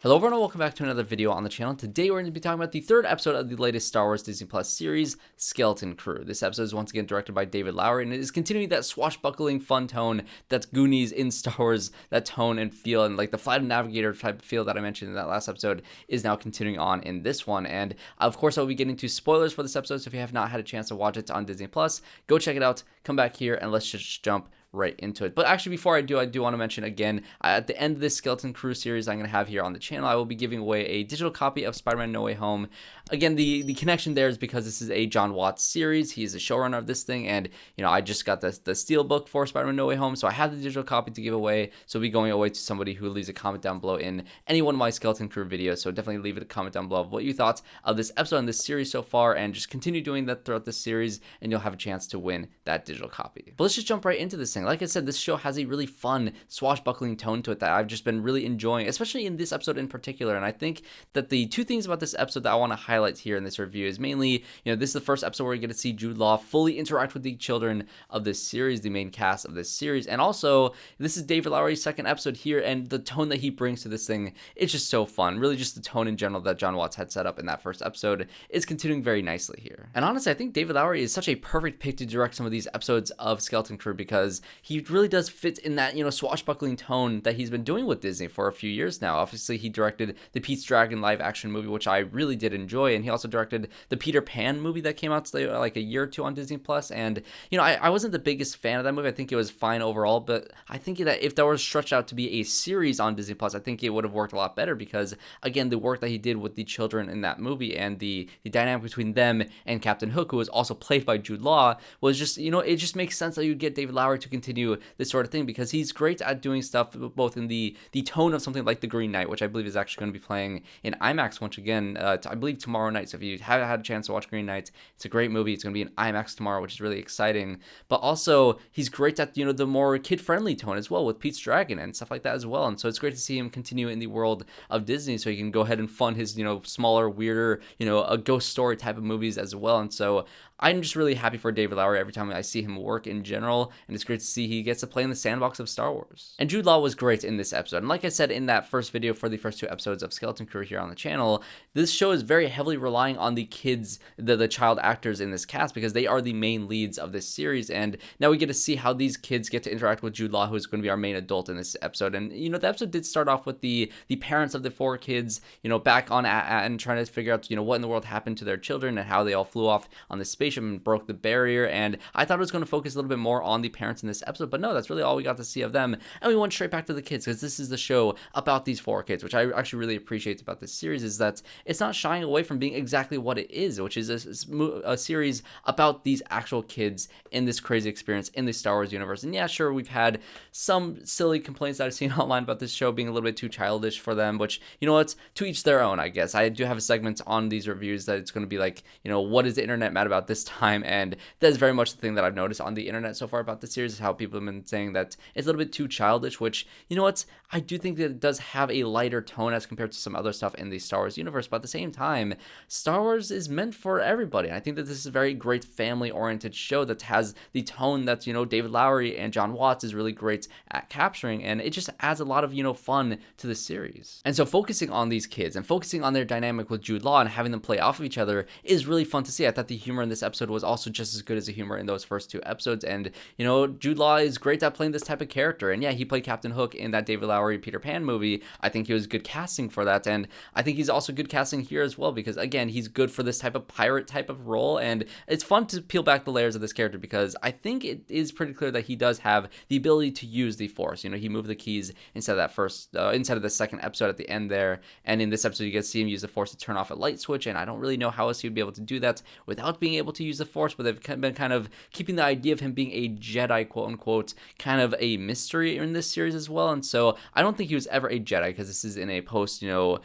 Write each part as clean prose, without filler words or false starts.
Hello everyone and welcome back to another video on the channel. Today we're going to be talking about the third episode of the latest Star Wars Disney Plus series, Skeleton Crew. This episode is once again directed by David Lowery and it is continuing that swashbuckling fun tone that's Goonies in Star Wars, that tone and feel, and like the Flight of Navigator type of feel that I mentioned in that last episode is now continuing on in this one. And of course I'll be getting to spoilers for this episode, so if you have not had a chance to watch it on Disney Plus, go check it out, come back here and let's just jump right into it. But actually, before I do want to mention again, at the end of this Skeleton Crew series I'm going to have here on the channel, I will be giving away a digital copy of Spider-Man No Way Home. Again, the connection there is because this is a Jon Watts series. He is the showrunner of this thing, and you know, I just got the steelbook for Spider-Man No Way Home, so I have the digital copy to give away. So I'll be going away to somebody who leaves a comment down below in any one of my Skeleton Crew videos. So definitely leave a comment down below of what you thought of this episode and this series so far, and just continue doing that throughout this series, and you'll have a chance to win that digital copy. But let's just jump right into this thing. Like I said, this show has a really fun swashbuckling tone to it that I've just been really enjoying, especially in this episode in particular. And I think that the two things about this episode that I want to highlight here in this review is mainly, you know, this is the first episode where we get to see Jude Law fully interact with the children of this series, the main cast of this series. And also, this is David Lowery's second episode here, and the tone that he brings to this thing is just so fun. Really just the tone in general that Jon Watts had set up in that first episode is continuing very nicely here. And honestly, I think David Lowery is such a perfect pick to direct some of these episodes of Skeleton Crew because he really does fit in that, you know, swashbuckling tone that he's been doing with Disney for a few years now. Obviously, he directed the Pete's Dragon live action movie, which I really did enjoy, and he also directed the Peter Pan movie that came out like a year or two on Disney Plus. And you know, I wasn't the biggest fan of that movie. I think it was fine overall, but I think that if that was stretched out to be a series on Disney Plus, I think it would have worked a lot better because again, the work that he did with the children in that movie and the dynamic between them and Captain Hook, who was also played by Jude Law, was just, you know, it just makes sense that you get David Lowery to continue this sort of thing because he's great at doing stuff both in the tone of something like The Green Knight, which I believe is actually going to be playing in IMAX once again, I believe tomorrow night. So if you haven't had a chance to watch Green Knight, it's a great movie. It's going to be in IMAX tomorrow, which is really exciting. But also, he's great at, you know, the more kid-friendly tone as well with Pete's Dragon and stuff like that as well. And so it's great to see him continue in the world of Disney so he can go ahead and fund his, you know, smaller, weirder, you know, a ghost story type of movies as well. And so I'm just really happy for David Lowery every time I see him work in general, and it's great to see he gets to play in the sandbox of Star Wars. And Jude Law was great in this episode, and like I said in that first video for the first two episodes of Skeleton Crew here on the channel, this show is very heavily relying on the kids, the child actors in this cast, because they are the main leads of this series, and now we get to see how these kids get to interact with Jude Law, who is going to be our main adult in this episode. And you know, the episode did start off with the parents of the four kids, you know, back on and trying to figure out, you know, what in the world happened to their children and how they all flew off on the spaceship and broke the barrier. And I thought it was going to focus a little bit more on the parents in this episode, but no, that's really all we got to see of them. And we went straight back to the kids because this is the show about these four kids, which I actually really appreciate about this series, is that it's not shying away from being exactly what it is, which is a series about these actual kids in this crazy experience in the Star Wars universe. And yeah, sure, we've had some silly complaints that I've seen online about this show being a little bit too childish for them, which, you know what, to each their own, I guess. I do have a segment on these reviews that it's going to be like, you know, what is the internet mad about this time? And that is very much the thing that I've noticed on the internet so far about the series, is how people have been saying that it's a little bit too childish, which, you know what, I do think that it does have a lighter tone as compared to some other stuff in the Star Wars universe, but at the same time, Star Wars is meant for everybody. And I think that this is a very great family-oriented show that has the tone that, you know, David Lowery and Jon Watts is really great at capturing, and it just adds a lot of, you know, fun to the series. And so focusing on these kids and focusing on their dynamic with Jude Law and having them play off of each other is really fun to see. I thought the humor in this episode was also just as good as the humor in those first two episodes, and you know, Jude Law is great at playing this type of character. And yeah, he played Captain Hook in that David Lowery Peter Pan movie. I think he was good casting for that, and I think he's also good casting here as well, because again, he's good for this type of pirate type of role, and it's fun to peel back the layers of this character because I think it is pretty clear that he does have the ability to use the Force. You know, he moved the keys instead of the second episode at the end there, and in this episode you get to see him use the Force to turn off a light switch, and I don't really know how else he would be able to do that without being able to use the Force, but they've been kind of keeping the idea of him being a Jedi, quote unquote, kind of a mystery in this series as well. And so I don't think he was ever a Jedi, because this is in a post, you know,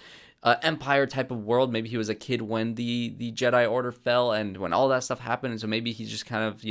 Empire type of world. Maybe he was a kid when the Jedi Order fell and when all that stuff happened, and so maybe he's just kind of,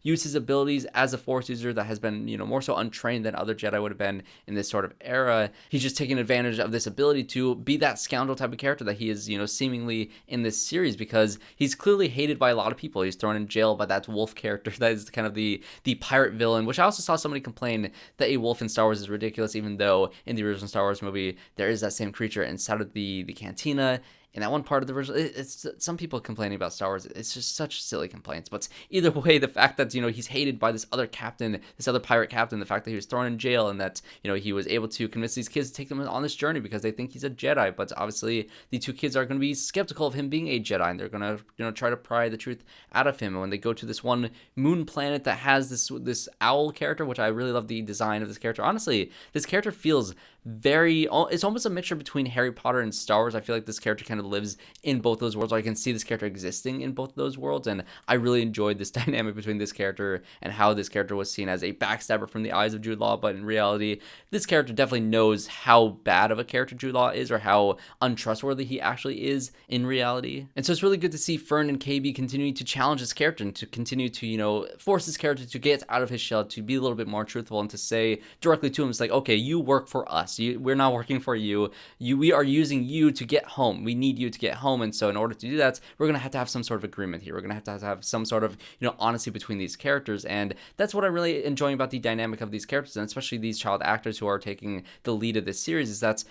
used his abilities as a Force user that has been, more so untrained than other Jedi would have been in this sort of era. He's just taking advantage of this ability to be that scoundrel type of character that he is, seemingly in this series, because he's clearly hated by a lot of people. He's thrown in jail by that wolf character that is kind of the pirate villain, which I also saw somebody complain that a wolf in Star Wars is ridiculous, even though in the original Star Wars movie there is that same creature inside of the cantina. In that one part of the original, it's some people complaining about Star Wars. It's just such silly complaints. But either way, the fact that, he's hated by this other captain, this other pirate captain, the fact that he was thrown in jail and that, he was able to convince these kids to take them on this journey because they think he's a Jedi. But obviously, the two kids are going to be skeptical of him being a Jedi, and they're going to, try to pry the truth out of him. And when they go to this one moon planet that has this owl character, which I really love the design of this character. Honestly, this character feels it's almost a mixture between Harry Potter and Star Wars. I feel like this character kind of lives in both those worlds. I can see this character existing in both of those worlds, and I really enjoyed this dynamic between this character and how this character was seen as a backstabber from the eyes of Jude Law, but in reality, this character definitely knows how bad of a character Jude Law is, or how untrustworthy he actually is in reality. And so it's really good to see Fern and KB continuing to challenge this character and to continue to, force this character to get out of his shell, to be a little bit more truthful, and to say directly to him, it's like, okay, you work for us. We're not working for you. We are using you to get home. We need you to get home. And so in order to do that, we're going to have some sort of agreement here. We're going to have some sort of, honesty between these characters. And that's what I'm really enjoying about the dynamic of these characters, and especially these child actors who are taking the lead of this series, is that,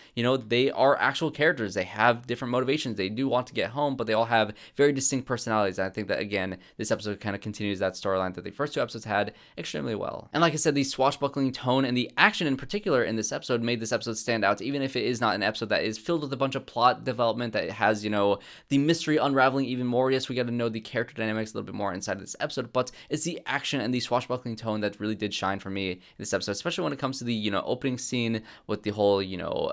they are actual characters. They have different motivations. They do want to get home, but they all have very distinct personalities. And I think that, again, this episode kind of continues that storyline that the first two episodes had extremely well. And like I said, the swashbuckling tone and the action in particular in this episode made this episode stand out, even if it is not an episode that is filled with a bunch of plot development, that it has, the mystery unraveling even more. Yes, we got to know the character dynamics a little bit more inside of this episode, but it's the action and the swashbuckling tone that really did shine for me in this episode, especially when it comes to the, opening scene with the whole,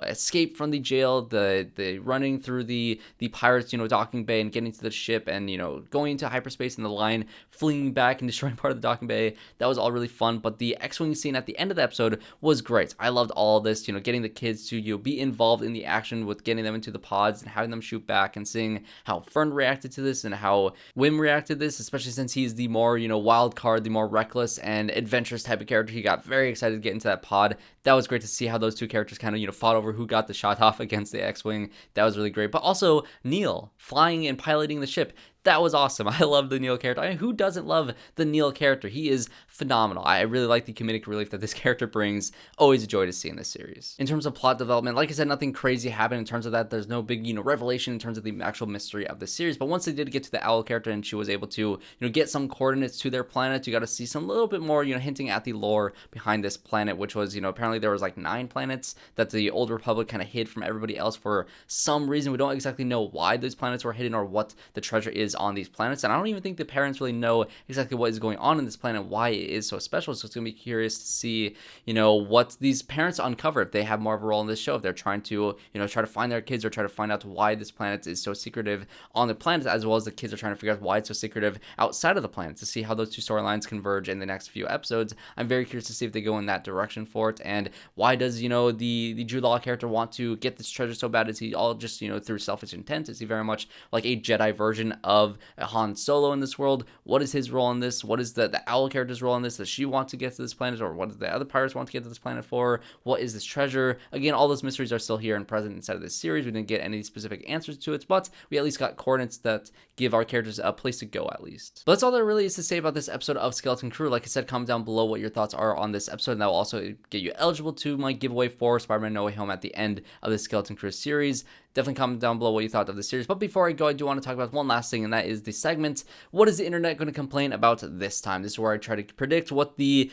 escape from the jail, the running through the pirates, docking bay and getting to the ship, and, going into hyperspace and the line fleeing back and destroying part of the docking bay. That was all really fun, but the X-Wing scene at the end of the episode was great. I loved all this, getting the kids to be involved in the action with getting them into the pods and having them shoot back, and seeing how Fern reacted to this and how Wim reacted to this, especially since he's the more wild card, the more reckless and adventurous type of character. He got very excited to get into that pod. That was great to see how those two characters kind of fought over who got the shot off against the X-Wing. That was really great. But also Neel flying and piloting the ship. That was awesome. I love the Neel character. I mean, who doesn't love the Neel character? He is phenomenal. I really like the comedic relief that this character brings. Always a joy to see in this series. In terms of plot development, like I said, nothing crazy happened in terms of that. There's no big, revelation in terms of the actual mystery of the series. But once they did get to the owl character and she was able to, get some coordinates to their planet, you got to see some little bit more, hinting at the lore behind this planet, which was, apparently there was like 9 planets that the Old Republic kind of hid from everybody else for some reason. We don't exactly know why those planets were hidden or what the treasure is on these planets, and I don't even think the parents really know exactly what is going on in this planet, why it is so special. So it's gonna be curious to see, what these parents uncover, if they have more of a role in this show, if they're trying to, try to find their kids or try to find out why this planet is so secretive on the planet, as well as the kids are trying to figure out why it's so secretive outside of the planet, to see how those two storylines converge in the next few episodes. I'm very curious to see if they go in that direction for it, and why does, the Jude Law character want to get this treasure so bad? Is he all just, through selfish intent? Is he very much like a Jedi version of Han Solo in this world? What is his role in this? What is the owl character's role in this? Does she want to get to this planet, or what do the other pirates want to get to this planet for? What is this treasure? Again, all those mysteries are still here and present inside of this series. We didn't get any specific answers to it, but we at least got coordinates that give our characters a place to go, at least. But that's all there really is to say about this episode of Skeleton Crew. Like I said, comment down below what your thoughts are on this episode, and that will also get you eligible to my giveaway for Spider-Man No Way Home at the end of the Skeleton Crew series. Definitely comment down below what you thought of the series. But before I go, I do want to talk about one last thing, and that is the segment, what is the internet going to complain about this time? This is where I try to predict what the,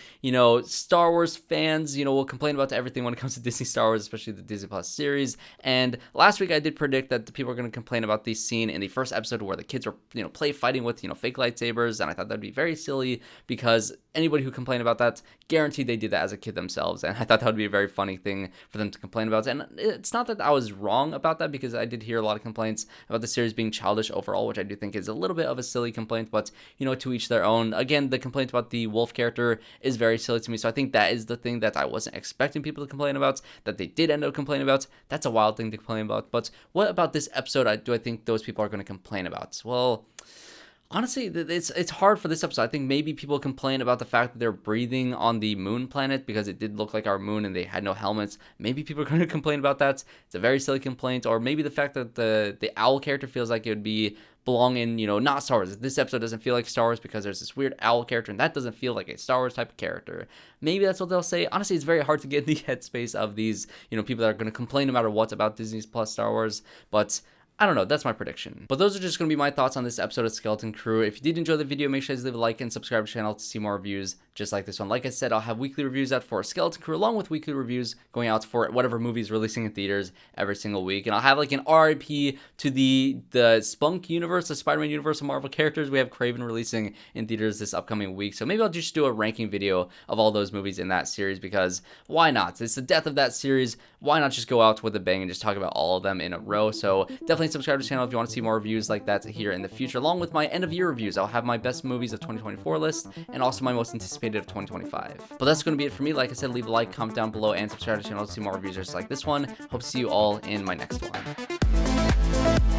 Star Wars fans, will complain about to everything when it comes to Disney Star Wars, especially the Disney Plus series. And last week I did predict that the people are going to complain about the scene in the first episode where the kids were, play fighting with, fake lightsabers. And I thought that'd be very silly, because anybody who complained about that, guaranteed they did that as a kid themselves. And I thought that would be a very funny thing for them to complain about. And it's not that I was wrong about that bad, because I did hear a lot of complaints about the series being childish overall, which I do think is a little bit of a silly complaint, but to each their own. Again, the complaint about the wolf character is very silly to me, so I think that is the thing that I wasn't expecting people to complain about, that they did end up complaining about. That's a wild thing to complain about. But what about this episode do I think those people are going to complain about? Well, honestly, it's hard for this episode. I think maybe people complain about the fact that they're breathing on the moon planet because it did look like our moon and they had no helmets. Maybe people are going to complain about that. It's a very silly complaint. Or maybe the fact that the owl character feels like it would belong in, not Star Wars. This episode doesn't feel like Star Wars because there's this weird owl character, and that doesn't feel like a Star Wars type of character. Maybe that's what they'll say. Honestly, it's very hard to get in the headspace of these, people that are going to complain no matter what about Disney's Plus Star Wars. But I don't know, that's my prediction. But those are just going to be my thoughts on this episode of Skeleton Crew. If you did enjoy the video, make sure to leave a like and subscribe to the channel to see more reviews just like this one. Like I said, I'll have weekly reviews out for Skeleton Crew, along with weekly reviews going out for whatever movie's releasing in theaters every single week. And I'll have like an RIP to the Spunk universe, the Spider-Man universe of Marvel characters. We have Kraven releasing in theaters this upcoming week. So maybe I'll just do a ranking video of all those movies in that series, because why not? It's the death of that series. Why not just go out with a bang and just talk about all of them in a row? So definitely subscribe to the channel if you want to see more reviews like that here in the future, along with my end of year reviews. I'll have my best movies of 2024 list and also my most anticipated of 2025. But that's going to be it for me. Like I said, leave a like, comment down below, and subscribe to the channel to see more reviews just like this one. Hope to see you all in my next one.